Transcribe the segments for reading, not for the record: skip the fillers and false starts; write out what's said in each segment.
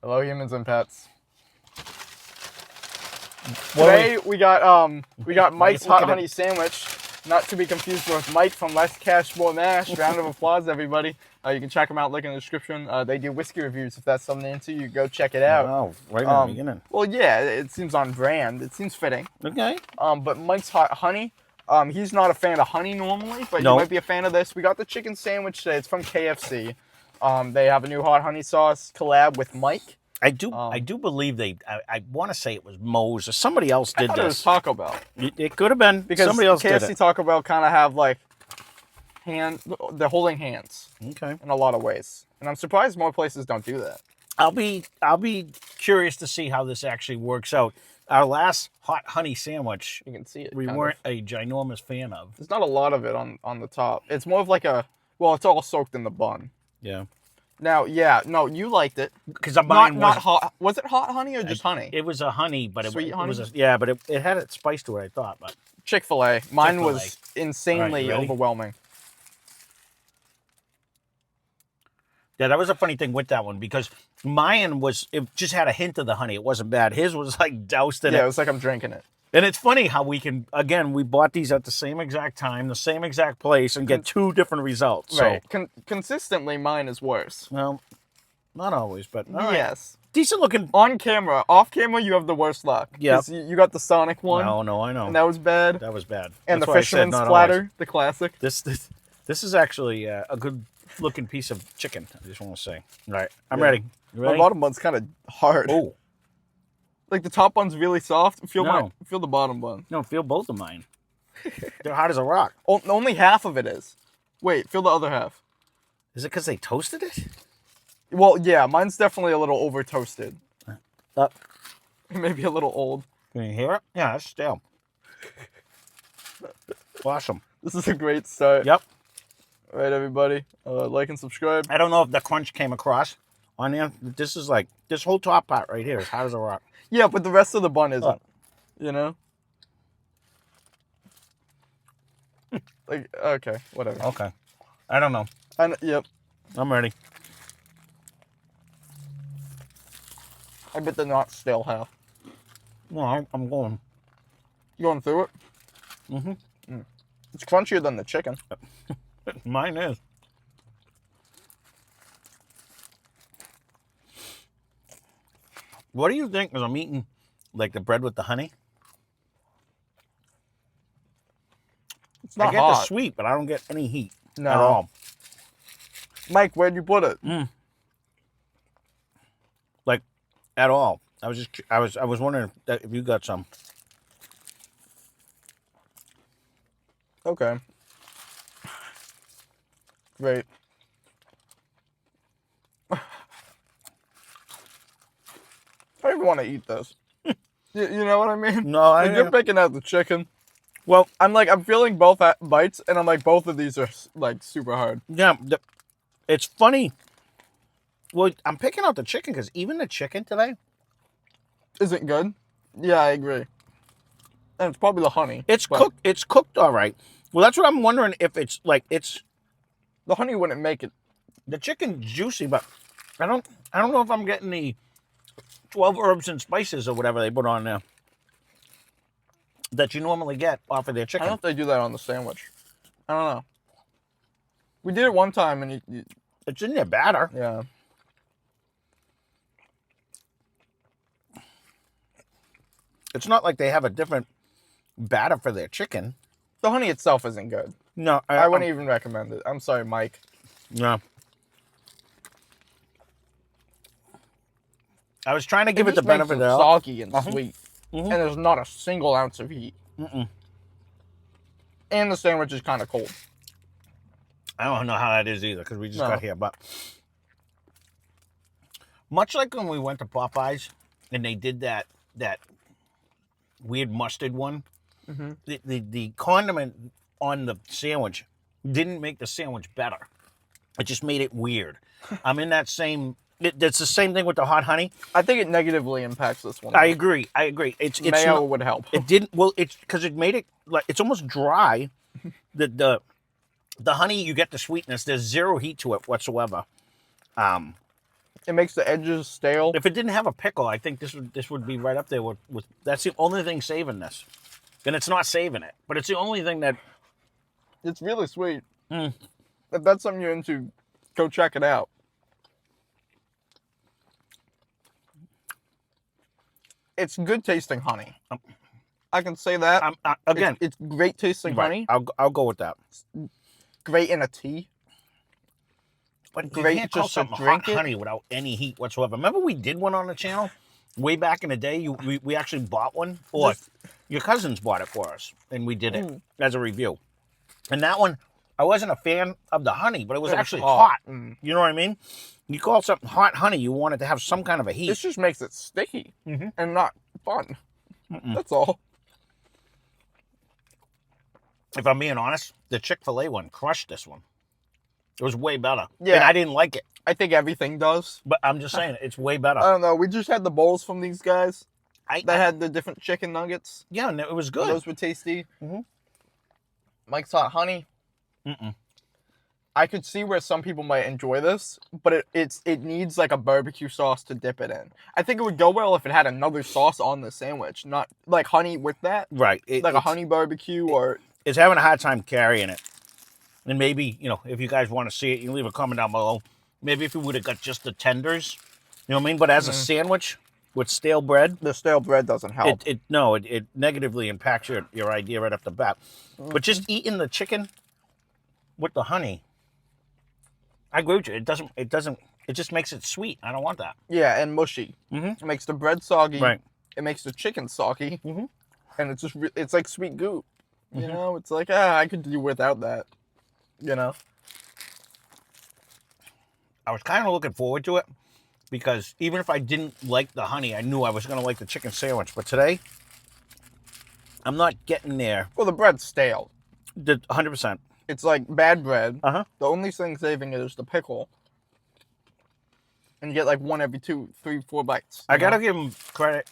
Hello, humans and pets. Today we got Mike's hot honey sandwich, not to be confused with Mike from Less Cash More Mash. Round of applause, everybody. You can check them out, link in the description. They do whiskey reviews. If that's something into you, go check it out. Oh, right in the beginning. Well, yeah, it seems on brand. It seems fitting. Okay. But Mike's hot honey. He's not a fan of honey normally, but you might be a fan of this. We got the chicken sandwich today. It's from KFC. They have a new hot honey sauce collab with Mike. I do believe I want to say it was Moe's or somebody else did I thought this. It was Taco Bell. It could have been because somebody else KFC did it. Taco Bell kind of have like they're holding hands. Okay. In a lot of ways, and I'm surprised more places don't do that. I'll be curious to see how this actually works out. Our last hot honey sandwich, you can see it. We weren't a ginormous fan of. There's not a lot of it on the top. It's more of like it's all soaked in the bun. Yeah. Now, you liked it because mine not hot. Was it hot honey or just honey? It was a honey, but Sweet honey? It was but it had its spice to it. I thought, but Chick-fil-A. Mine was insanely overwhelming. Yeah, that was a funny thing with that one because mine it just had a hint of the honey. It wasn't bad. His was like doused in it. Yeah, it was like I'm drinking it. And it's funny how we bought these at the same exact time, the same exact place, and get two different results. Right. So, consistently, mine is worse. Well, not always, but yes. Decent looking. On camera. Off camera, you have the worst luck. Yeah. You got the Sonic one. No, I know. And that was bad. That was bad. And the fisherman's splatter, the classic. This is actually a good looking piece of chicken, I just want to say. All right, I'm ready. You ready? My bottom bun's kind of hard. Oh. Like the top bun's really soft. Feel the bottom bun. No, feel both of mine. They're hard as a rock. Only half of it is. Wait, feel the other half. Is it because they toasted it? Well, yeah, mine's definitely a little over toasted. Maybe a little old. Can you hear it? Yeah, it's stale. Awesome. This is a great start. Yep. All right, everybody. Like and subscribe. I don't know if the crunch came across on there. This is like, this whole top part right here is hard as a rock. Yeah, but the rest of the bun isn't. You know? Like, okay, whatever. Okay. I don't know. Yep. I'm ready. I bet they're not stale half. No, I'm going. You going through it? Mm-hmm. It's crunchier than the chicken. Mine is. What do you think as I'm eating, like the bread with the honey? It's not I get hot. the sweet, but I don't get any heat at all. Mike, where'd you put it? Like, at all. I was wondering if you got some. Okay. Great. I don't even want to eat this. You know what I mean? No, you're picking out the chicken. Well, I'm feeling both bites, and I'm like, both of these are like super hard. Yeah, it's funny. Well, I'm picking out the chicken because even the chicken today isn't good. Yeah, I agree. And it's probably the honey. It's cooked. It's cooked all right. Well, that's what I'm wondering if it's like the honey wouldn't make it. The chicken's juicy, but I don't know if I'm getting the 12 herbs and spices or whatever they put on there that you normally get off of their chicken. I don't know if they do that on the sandwich. I don't know. We did it one time, and it's in their batter. Yeah. It's not like they have a different batter for their chicken. The honey itself isn't good. No, I wouldn't even recommend it. I'm sorry, Mike. No. I was trying to give it the benefit of the doubt. Soggy and sweet, and there's not a single ounce of heat. And the sandwich is kind of cold. I don't know how that is either because we just got here, but much like when we went to Popeyes and they did that weird mustard one, the condiment on the sandwich didn't make the sandwich better. It just made it weird. I'm in that same. It's the same thing with the hot honey. I think it negatively impacts this one. I agree. It's mayo would help. It didn't. Well, it's because it made it like it's almost dry. The honey, you get the sweetness. There's zero heat to it whatsoever. It makes the edges stale. If it didn't have a pickle, I think this would be right up there with that's the only thing saving this. And it's not saving it, but it's the only thing that... It's really sweet. If that's something you're into, go check it out. It's good tasting honey. I can say that. Again, it's great tasting honey. I'll go with that. Great in a tea. But great you can't call just to something drink hot it. honey without any heat whatsoever. Remember we did one on the channel way back in the day? We actually bought one, or your cousins bought it for us, and we did it as a review. And that one, I wasn't a fan of the honey, but it was actually hot. You know what I mean? You call something hot honey, you want it to have some kind of a heat. This just makes it sticky and not fun. That's all. If I'm being honest, the Chick-fil-A one crushed this one. It was way better. Yeah. And I didn't like it. I think everything does. But I'm just saying, it's way better. I don't know. We just had the bowls from these guys. They had the different chicken nuggets. Yeah, and it was good. Those were tasty. Mike's Hot Honey. I could see where some people might enjoy this, but it needs like a barbecue sauce to dip it in. I think it would go well if it had another sauce on the sandwich, not like honey with that. Right. Like a honey barbecue or... It's having a hard time carrying it. And maybe, you know, if you guys want to see it, you can leave a comment down below. Maybe if we would have got just the tenders, you know what I mean? But as a sandwich with stale bread... The stale bread doesn't help. It negatively impacts your idea right off the bat. But just eating the chicken with the honey, I agree with you. It just makes it sweet. I don't want that. Yeah, and mushy. It makes the bread soggy. Right. It makes the chicken soggy. And it's just, it's like sweet goop. You know, it's like, I could do without that. You know? I was kind of looking forward to it because even if I didn't like the honey, I knew I was going to like the chicken sandwich. But today, I'm not getting there. Well, the bread's stale. 100%. It's like bad bread. The only thing saving it is the pickle. And you get like one every 2, 3, 4 bites. I got to give them credit.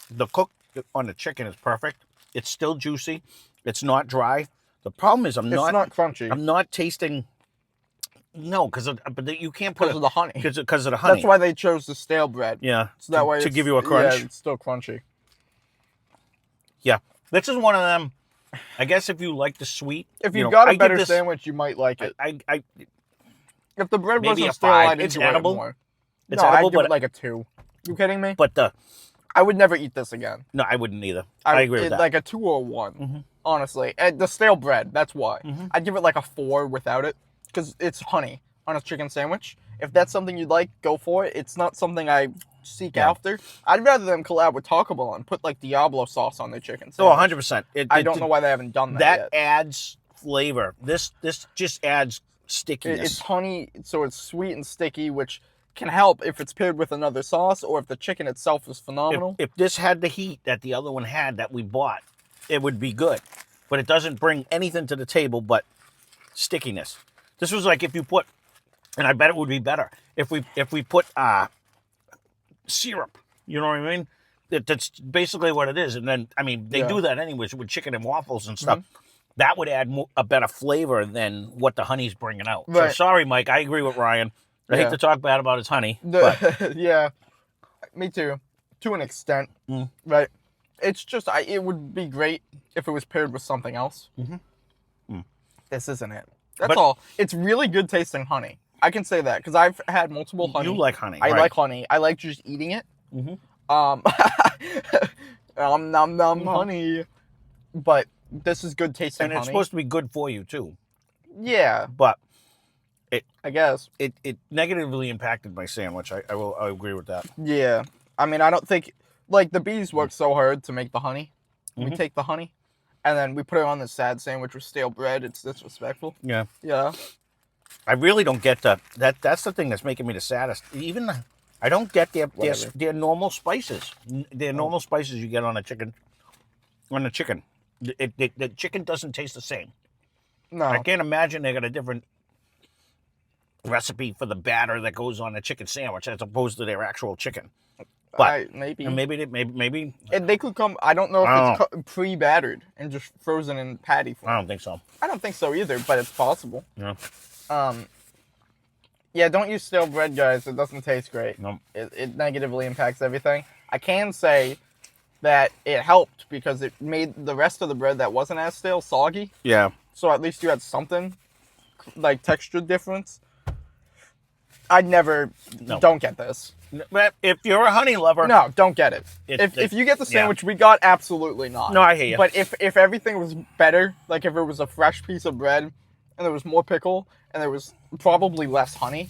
The cook on the chicken is perfect. It's still juicy. It's not dry. The problem is it's not crunchy. I'm not tasting... No, but you can't put because of the honey. Because of the honey. That's why they chose the stale bread. Yeah. So that way to give you a crunch. Yeah, it's still crunchy. Yeah. This is one of them. I guess if you like the sweet. If you got a better sandwich, you might like it. If the bread wasn't stale, I'd enjoy it more. It's edible, I'd give it like a 2. You kidding me? But I would never eat this again. No, I wouldn't either. I agree with that. Like a 2 or a 1, honestly. And the stale bread, that's why. I'd give it like a 4 without it. Because it's honey on a chicken sandwich. If that's something you'd like, go for it. It's not something I seek after. I'd rather them collab with Taco Bell and put like Diablo sauce on their chicken sandwich. 100%. I don't know why they haven't done that yet. That adds flavor. This just adds stickiness. It's honey, so it's sweet and sticky, which can help if it's paired with another sauce or if the chicken itself is phenomenal. If this had the heat that the other one had that we bought, it would be good. But it doesn't bring anything to the table but stickiness. This was like if you put, and I bet it would be better, if we put syrup, you know what I mean? That's basically what it is. And then, I mean, they do that anyways with chicken and waffles and stuff. That would add a better flavor than what the honey's bringing out. Right. So sorry, Mike, I agree with Ryan. I hate to talk bad about his honey. Yeah, me too, to an extent, right? It's just, it would be great if it was paired with something else. This isn't it. That's all. It's really good tasting honey. I can say that because I've had multiple honey. You like honey. I like honey. I like just eating it. Honey. But this is good tasting honey. And it's supposed to be good for you too. Yeah. But I guess. It negatively impacted my sandwich. I agree with that. Yeah. I mean, I don't think, like, the bees work so hard to make the honey. We take the honey. And then we put it on the sad sandwich with stale bread. It's disrespectful. Yeah. Yeah. I really don't get that's the thing that's making me the saddest. Even I don't get their normal spices. Their normal spices you get on a chicken. On the chicken. The chicken doesn't taste the same. No. I can't imagine they got a different recipe for the batter that goes on a chicken sandwich as opposed to their actual chicken. But maybe and they could come. I don't know if it's pre-battered and just frozen in patty form. I don't think so. I don't think so either, but it's possible. Yeah. Yeah, don't use stale bread, guys. It doesn't taste great. No. It negatively impacts everything. I can say that it helped because it made the rest of the bread that wasn't as stale soggy. Yeah. So at least you had something, like texture difference. I'd never, don't get this. But if you're a honey lover, No, don't get it. If you get the sandwich we got, absolutely not. No, I hear you. But if everything was better, like if it was a fresh piece of bread and there was more pickle and there was probably less honey,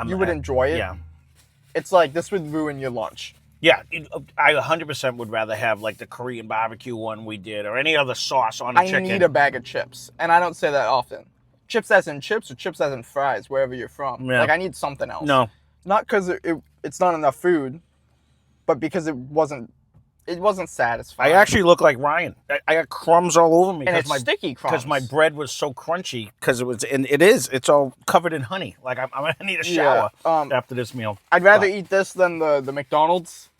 you would enjoy it. Yeah. It's like this would ruin your lunch. Yeah, I 100% would rather have like the Korean barbecue one we did or any other sauce on the chicken. I need a bag of chips, and I don't say that often. Chips as in chips or chips as in fries, wherever you're from. Yeah. Like I need something else. No. Not because it's not enough food, but because it wasn't satisfying. I actually look like Ryan. I got crumbs all over me. And it's sticky crumbs. Because my bread was so crunchy. Because it's all covered in honey. Like I'm gonna need a shower after this meal. I'd rather eat this than the McDonald's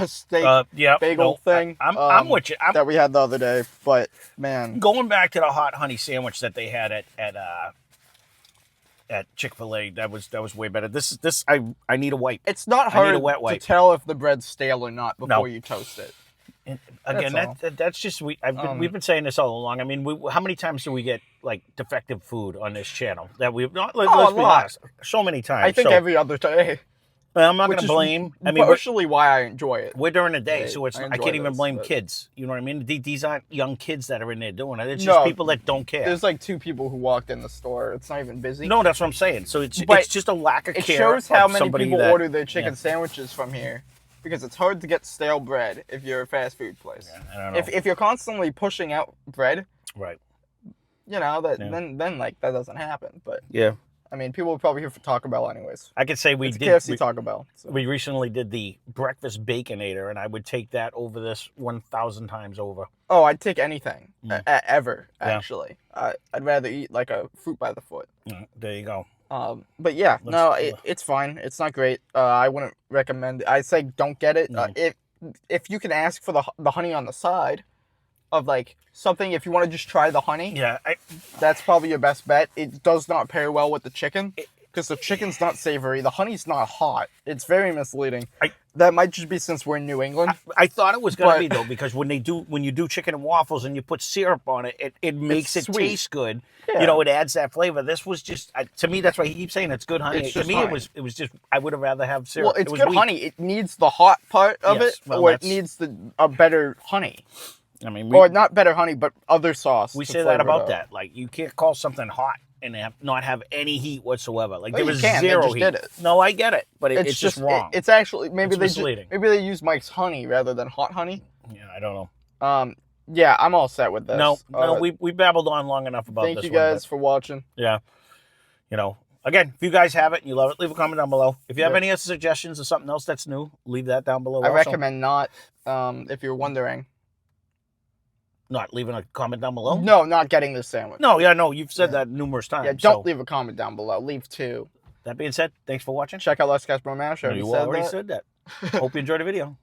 steak bagel thing. I'm with you. That we had the other day, but man, going back to the hot honey sandwich that they had at Chick-fil-A, that was way better. I need a wipe. It's not hard to tell if the bread's stale or not before you toast it. And again, that's just we've been saying this all along. I mean, how many times do we get like defective food on this channel that we've not? Let's be honest, so many times. I think every other day. I'm not going to blame. I mean, partially why I enjoy it. We're during the day, so I can't even blame kids. You know what I mean? These aren't young kids that are in there doing it. It's just people that don't care. There's like 2 people who walked in the store. It's not even busy. No, that's what I'm saying. So it's just a lack of care. It shows how many people order their chicken sandwiches from here. Because it's hard to get stale bread if you're a fast food place. Yeah, I don't know. If you're constantly pushing out bread, right? You know then like that doesn't happen. But yeah, I mean, people are probably here for Taco Bell anyways. I could say it's KFC Taco Bell. So. We recently did the breakfast baconator, and I would take that over this 1,000 times over. Oh, I'd take anything ever. Actually, I'd rather eat like a fruit by the foot. There you go. But yeah, it's fine. It's not great. I wouldn't recommend it. I'd say don't get it. No. If you can ask for the honey on the side of like something, if you want to just try the honey, that's probably your best bet. It does not pair well with the chicken because the chicken's not savory. The honey's not hot. It's very misleading. That might just be since we're in New England. I thought it was going to be though, because when you do chicken and waffles and you put syrup on it, it makes it taste good. Yeah. You know, it adds that flavor. This was just to me. That's why he keeps saying it's good honey. To me, honey. it was just I would have rather have syrup. Well, it's good honey. It needs the hot part of it, or it needs a better honey. I mean, or not better honey, but other sauce. We say that about that. Like you can't call something hot and not have any heat whatsoever. Like there was zero heat. Did it. No, I get it, but it's just wrong. It's actually maybe they use Mike's honey rather than hot honey. Yeah, I don't know. Yeah, I'm all set with this. No, we babbled on long enough about this. Thank you guys for watching. Yeah, you know, again, if you guys have it and you love it, leave a comment down below. If you have any other suggestions or something else that's new, leave that down below. I recommend not. If you're wondering. Not leaving a comment down below? No, not getting this sandwich. No, you've said that numerous times. Yeah, don't leave a comment down below. Leave 2. That being said, thanks for watching. Check out Manchaug Ma. You already said that. Hope you enjoyed the video.